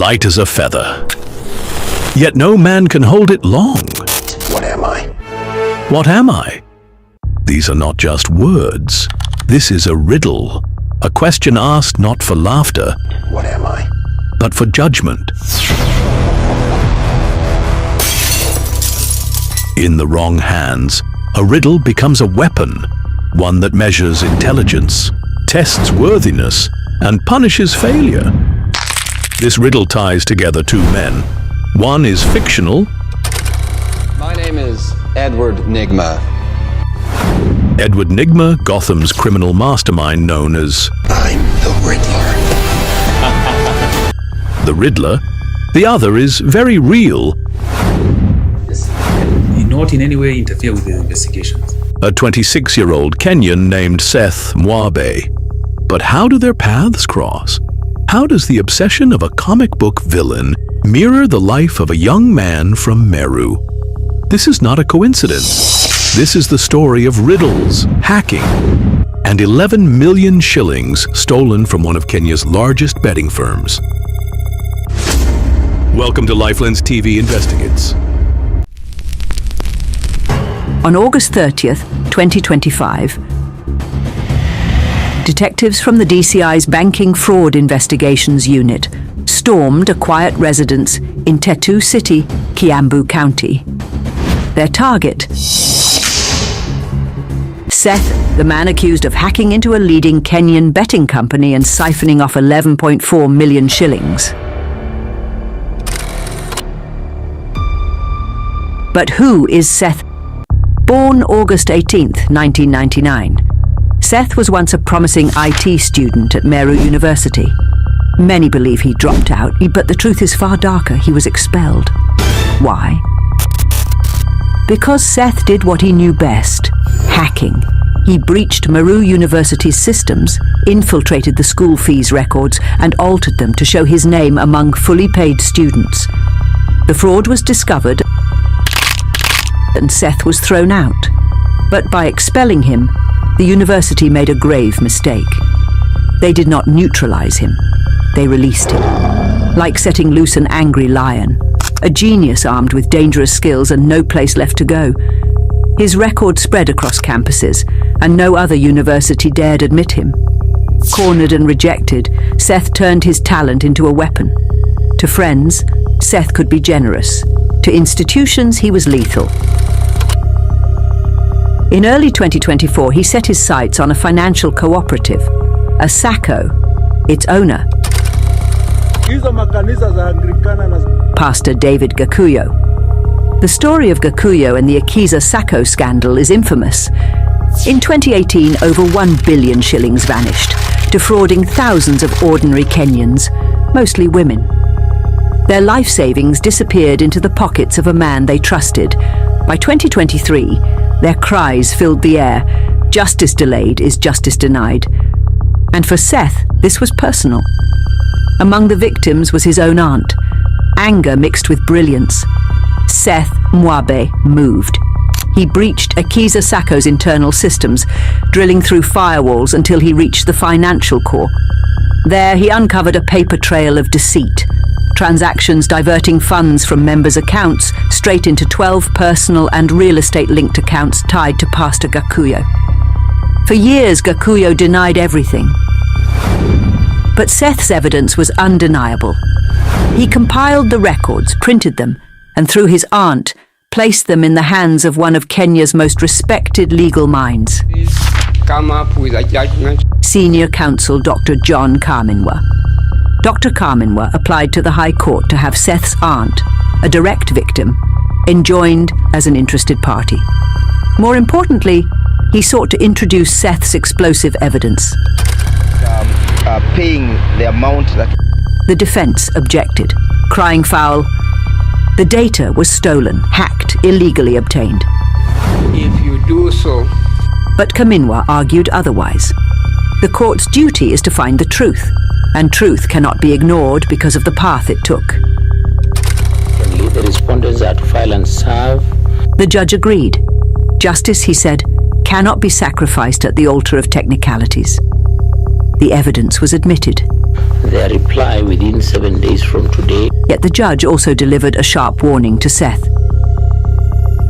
light as a feather. Yet no man can hold it long. What am I? What am I? These are not just words. This is a riddle, a question asked not for laughter, What am I? but for judgment. In the wrong hands, a riddle becomes a weapon, one that measures intelligence, tests worthiness, and punishes failure. This riddle ties together two men. One is fictional. My name is Edward Nigma. Edward Nigma, Gotham's criminal mastermind known as I'm the Riddler. the Riddler. The other is very real, not in any way interfere with the investigations. a 26-year-old Kenyan named Seth Mwabe. But how do their paths cross? How does the obsession of a comic book villain mirror the life of a young man from Meru? This is not a coincidence. This is the story of riddles, hacking, and 11 million shillings stolen from one of Kenya's largest betting firms. Welcome to Lifelens TV Investigates. On August 30th, 2025, detectives from the DCI's Banking Fraud Investigations Unit stormed a quiet residence in Tetu City, Kiambu County. Their target: Seth, the man accused of hacking into a leading Kenyan betting company and siphoning off 11.4 million shillings. But who is Seth? Born August 18th, 1999, Seth was once a promising IT student at Meru University. Many believe he dropped out, but the truth is far darker. He was expelled. Why? Because Seth did what he knew best: hacking. He breached Meru University's systems, infiltrated the school fees records, and altered them to show his name among fully paid students. The fraud was discovered, and Seth was thrown out. But by expelling him, the university made a grave mistake. They did not neutralize him. They released him. Like setting loose an angry lion, a genius armed with dangerous skills and no place left to go. His record spread across campuses, and no other university dared admit him. Cornered and rejected, Seth turned his talent into a weapon. To friends, Seth could be generous. To institutions, he was lethal. In early 2024, he set his sights on a financial cooperative, a SACCO. Its owner, Pastor David Gakuyo. The story of Gakuyo and the Akiza SACCO scandal is infamous. In 2018, over 1 billion shillings vanished, defrauding thousands of ordinary Kenyans, mostly women. Their life savings disappeared into the pockets of a man they trusted. By 2023, their cries filled the air. Justice delayed is justice denied. And for Seth, this was personal. Among the victims was his own aunt. Anger mixed with brilliance. Seth Mwabe moved. He breached Akiza SACCO's internal systems, drilling through firewalls until he reached the financial core. There, he uncovered a paper trail of deceit. Transactions diverting funds from members' accounts straight into 12 personal and real estate-linked accounts tied to Pastor Gakuyo. For years, Gakuyo denied everything. But Seth's evidence was undeniable. He compiled the records, printed them, and through his aunt, placed them in the hands of one of Kenya's most respected legal minds. Come up with a judgment. Senior counsel Dr. John Kaminwa. Dr. Kaminwa applied to the High Court to have Seth's aunt, a direct victim, enjoined as an interested party. More importantly, he sought to introduce Seth's explosive evidence. Paying the amount that... The defense objected, crying foul. The data was stolen, hacked, illegally obtained. If you do so... But Kaminwa argued otherwise. The court's duty is to find the truth, and truth cannot be ignored because of the path it took. The respondents are to file and serve. The judge agreed. Justice, he said, cannot be sacrificed at the altar of technicalities. The evidence was admitted. their reply within 7 days from today. Yet the judge also delivered a sharp warning to Seth.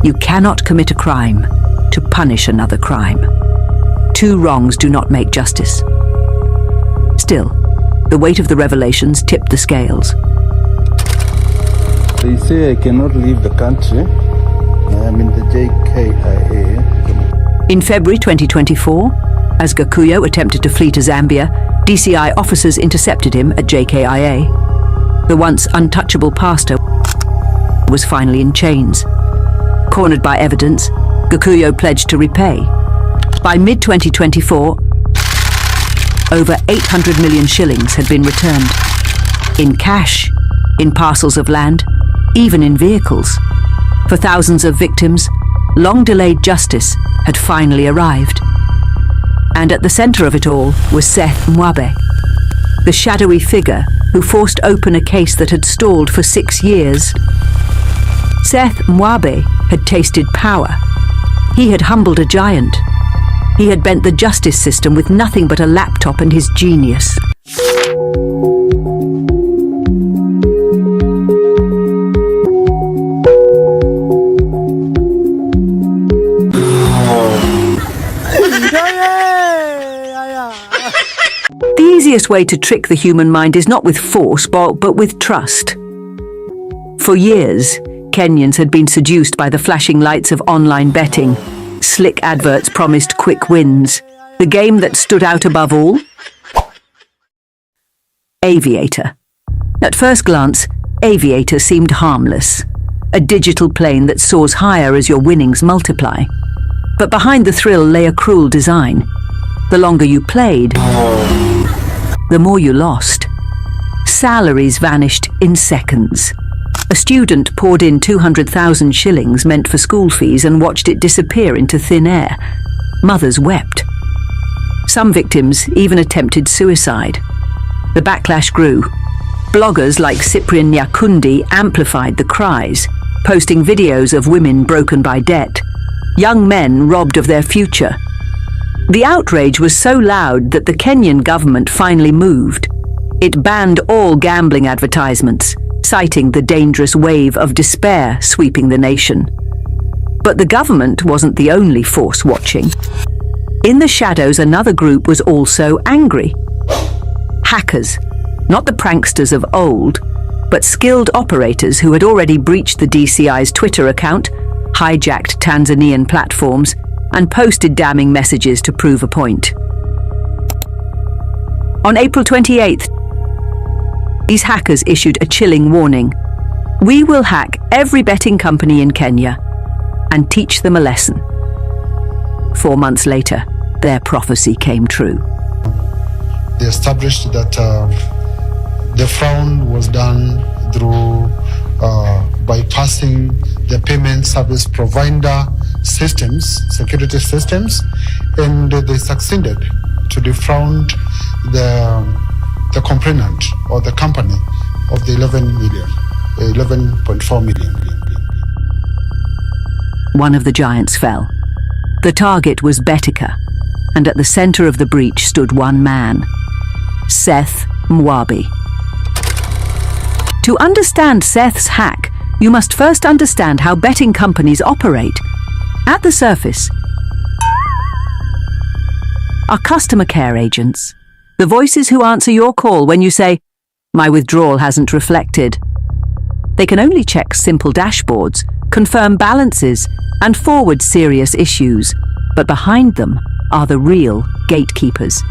You cannot commit a crime to punish another crime. Two wrongs do not make justice. Still, the weight of the revelations tipped the scales. They say I cannot leave the country. I am in the JKIA. In February 2024, as Gakuyo attempted to flee to Zambia, DCI officers intercepted him at JKIA. The once untouchable pastor was finally in chains. Cornered by evidence, Gakuyo pledged to repay. By mid-2024, over 800 million shillings had been returned. In cash, in parcels of land, even in vehicles. For thousands of victims, long-delayed justice had finally arrived. And at the center of it all was Seth Mwabe, the shadowy figure who forced open a case that had stalled for 6 years. Seth Mwabe had tasted power. He had humbled a giant. He had bent the justice system with nothing but a laptop and his genius. The easiest way to trick the human mind is not with force, but with trust. For years, Kenyans had been seduced by the flashing lights of online betting. Slick adverts promised quick wins. The game that stood out above all? Aviator. At first glance, Aviator seemed harmless. A digital plane that soars higher as your winnings multiply. But behind the thrill lay a cruel design. The longer you played, the more you lost. Salaries vanished in seconds. A student poured in 200,000 shillings meant for school fees and watched it disappear into thin air. Mothers wept. Some victims even attempted suicide. The backlash grew. Bloggers like Cyprian Nyakundi amplified the cries, posting videos of women broken by debt, young men robbed of their future. The outrage was so loud that the Kenyan government finally moved. It banned all gambling advertisements, citing the dangerous wave of despair sweeping the nation. But the government wasn't the only force watching. In the shadows, another group was also angry. Hackers, not the pranksters of old, but skilled operators who had already breached the DCI's Twitter account, hijacked Tanzanian platforms, and posted damning messages to prove a point. On April 28th, these hackers issued a chilling warning. We will hack every betting company in Kenya and teach them a lesson. 4 months later, their prophecy came true. They established that the fraud was done through bypassing the payment service provider systems, security systems, and they succeeded to defraud the complainant or the company of the 11.4 million. One of the giants fell. The target was Betika, and at the center of the breach stood one man, Seth Mwabe. To understand Seth's hack, you must first understand how betting companies operate. At the surface are customer care agents, the voices who answer your call when you say, "My withdrawal hasn't reflected." They can only check simple dashboards, confirm balances, and forward serious issues. But behind them are the real gatekeepers.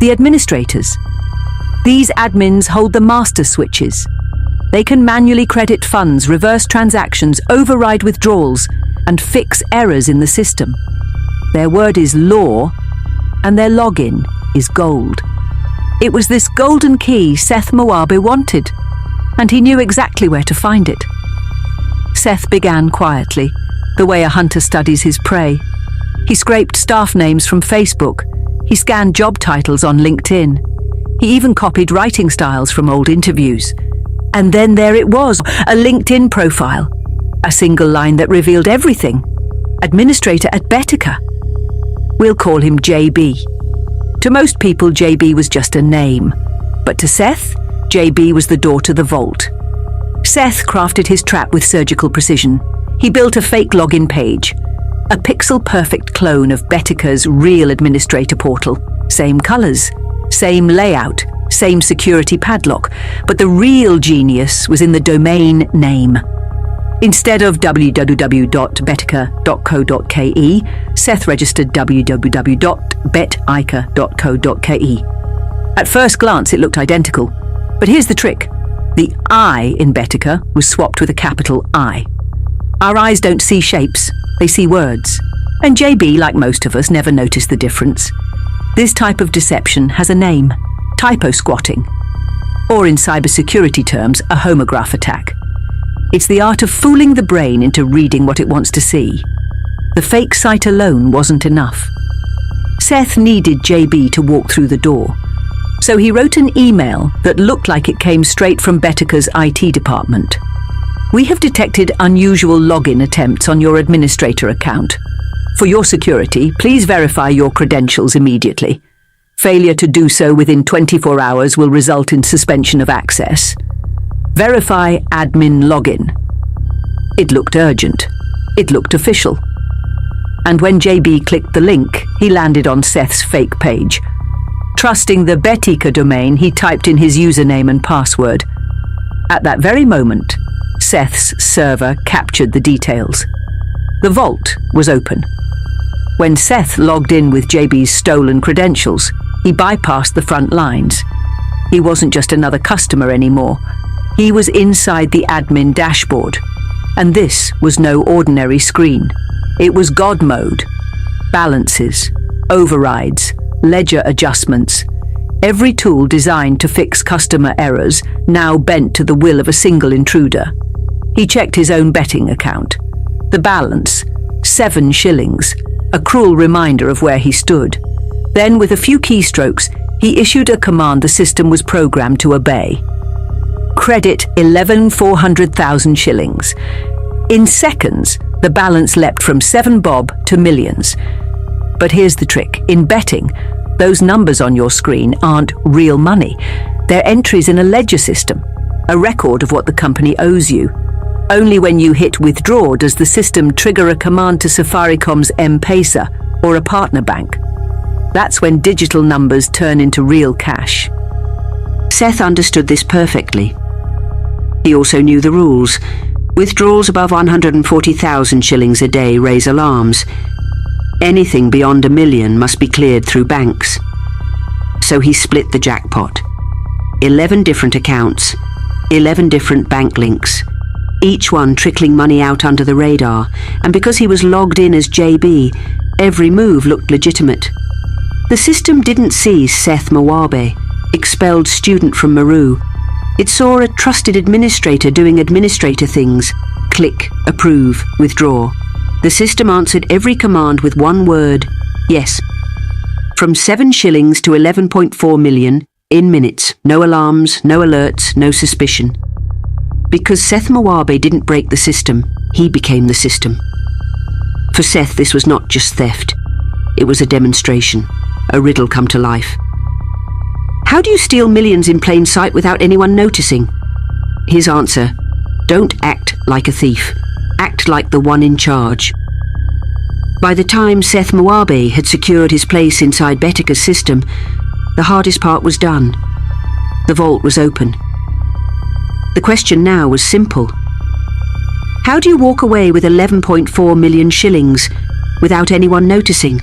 The administrators. These admins hold the master switches. They can manually credit funds, reverse transactions, override withdrawals, and fix errors in the system. Their word is law, and their login is gold. It was this golden key Seth Mwabe wanted, and he knew exactly where to find it. Seth began quietly, the way a hunter studies his prey. He scraped staff names from Facebook. He scanned job titles on LinkedIn. He even copied writing styles from old interviews. And then there it was, a LinkedIn profile. A single line that revealed everything. Administrator at Betika. We'll call him JB. To most people, JB was just a name. But to Seth, JB was the door to the vault. Seth crafted his trap with surgical precision. He built a fake login page, a pixel-perfect clone of Betika's real administrator portal. Same colors, same layout, same security padlock, but the real genius was in the domain name. Instead of www.betika.co.ke, Seth registered www.betika.co.ke. At first glance, it looked identical, but here's the trick. The I in Betika was swapped with a capital I. Our eyes don't see shapes, they see words. And JB, like most of us, never noticed the difference. This type of deception has a name, typo squatting, or in cybersecurity terms, a homograph attack. It's the art of fooling the brain into reading what it wants to see. The fake site alone wasn't enough. Seth needed JB to walk through the door, so he wrote an email that looked like it came straight from Betika's IT department. We have detected unusual login attempts on your administrator account. For your security, please verify your credentials immediately. Failure to do so within 24 hours will result in suspension of access. Verify admin login. It looked urgent. It looked official. And when JB clicked the link, he landed on Seth's fake page. Trusting the Betika domain, he typed in his username and password. At that very moment, Seth's server captured the details. The vault was open. When Seth logged in with JB's stolen credentials, he bypassed the front lines. He wasn't just another customer anymore. He was inside the admin dashboard. And this was no ordinary screen. It was God mode. Balances, overrides, ledger adjustments. Every tool designed to fix customer errors now bent to the will of a single intruder. He checked his own betting account. The balance, 7 shillings, a cruel reminder of where he stood. Then, with a few keystrokes, he issued a command the system was programmed to obey. Credit 11,400,000 shillings. In seconds, the balance leapt from 7 bob to millions. But here's the trick. In betting, those numbers on your screen aren't real money. They're entries in a ledger system, a record of what the company owes you. Only when you hit withdraw does the system trigger a command to Safaricom's M-Pesa or a partner bank. That's when digital numbers turn into real cash. Seth understood this perfectly. He also knew the rules. Withdrawals above 140,000 shillings a day raise alarms. Anything beyond $1 million must be cleared through banks. So he split the jackpot. 11 different accounts, 11 different bank links, each one trickling money out under the radar, and because he was logged in as JB, every move looked legitimate. The system didn't see Seth Mwabe, expelled student from Maru. It saw a trusted administrator doing administrator things. Click, approve, withdraw. The system answered every command with one word, yes. From 7 shillings to 11.4 million, in minutes. No alarms, no alerts, no suspicion. Because Seth Mwabe didn't break the system, he became the system. For Seth, this was not just theft. It was a demonstration, a riddle come to life. How do you steal millions in plain sight without anyone noticing? His answer, don't act like a thief. Act like the one in charge. By the time Seth Mwabe had secured his place inside Betika's system, the hardest part was done. The vault was open. The question now was simple. How do you walk away with 11.4 million shillings without anyone noticing?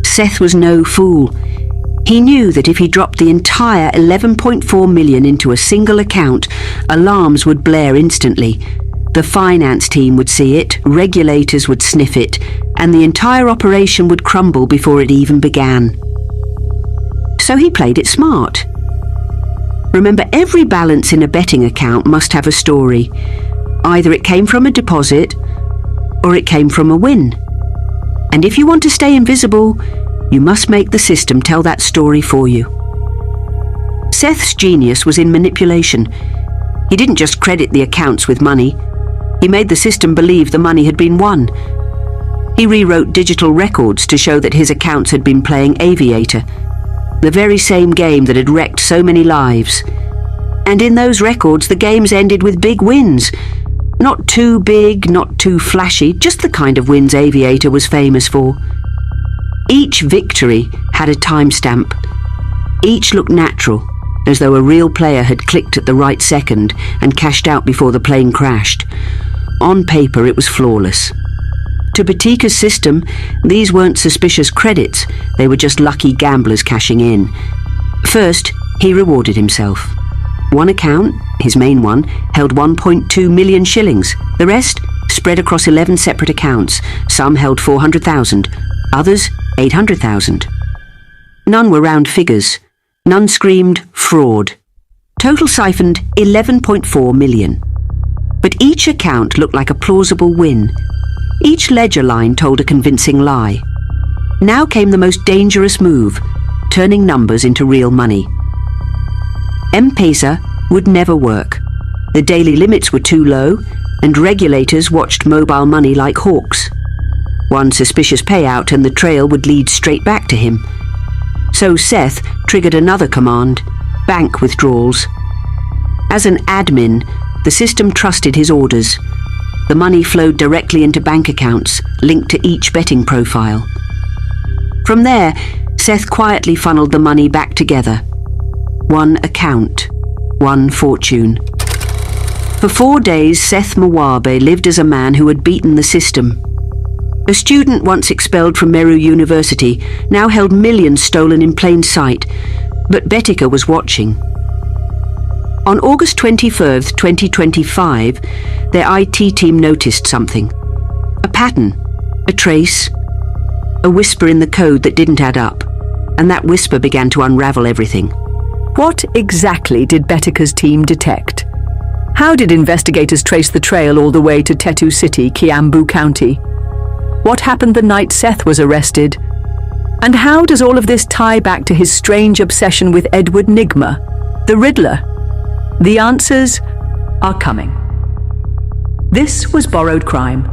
Seth was no fool. He knew that if he dropped the entire 11.4 million into a single account, alarms would blare instantly. The finance team would see it, regulators would sniff it, and the entire operation would crumble before it even began. So he played it smart. Remember, every balance in a betting account must have a story. Either it came from a deposit, or it came from a win. And if you want to stay invisible, you must make the system tell that story for you. Seth's genius was in manipulation. He didn't just credit the accounts with money. He made the system believe the money had been won. He rewrote digital records to show that his accounts had been playing Aviator, the very same game that had wrecked so many lives. And in those records, the games ended with big wins. Not too big, not too flashy, just the kind of wins Aviator was famous for. Each victory had a timestamp. Each looked natural, as though a real player had clicked at the right second and cashed out before the plane crashed. On paper, it was flawless. To Betika's system, these weren't suspicious credits, they were just lucky gamblers cashing in. First, he rewarded himself. One account, his main one, held 1.2 million shillings. The rest, spread across 11 separate accounts. Some held 400,000, others 800,000. None were round figures. None screamed fraud. Total siphoned 11.4 million. But each account looked like a plausible win. Each ledger line told a convincing lie. Now came the most dangerous move, turning numbers into real money. M-Pesa would never work. The daily limits were too low, and regulators watched mobile money like hawks. One suspicious payout and the trail would lead straight back to him. So Seth triggered another command, bank withdrawals. As an admin, the system trusted his orders. The money flowed directly into bank accounts, linked to each betting profile. From there, Seth quietly funneled the money back together. One account, one fortune. For 4 days, Seth Mwabe lived as a man who had beaten the system. A student once expelled from Meru University now held millions stolen in plain sight, but Betika was watching. On August 23rd, 2025, their IT team noticed something. A pattern, a trace, a whisper in the code that didn't add up, and that whisper began to unravel everything. What exactly did Betika's team detect? How did investigators trace the trail all the way to Tetu City, Kiambu County? What happened the night Seth was arrested? And how does all of this tie back to his strange obsession with Edward Nigma, the Riddler? The answers are coming. This was Borrowed Crime,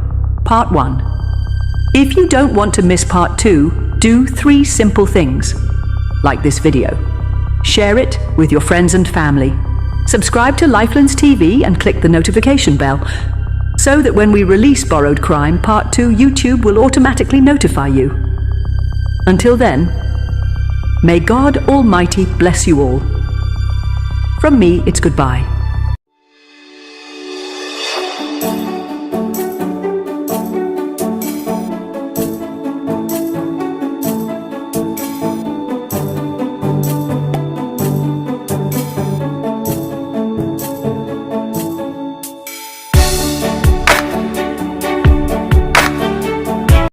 Part 1. If you don't want to miss Part 2, do 3 simple things. Like this video. Share it with your friends and family. Subscribe to Lifelines TV and click the notification bell, so that when we release Borrowed Crime Part 2, YouTube will automatically notify you. Until then, may God Almighty bless you all. From me, it's goodbye.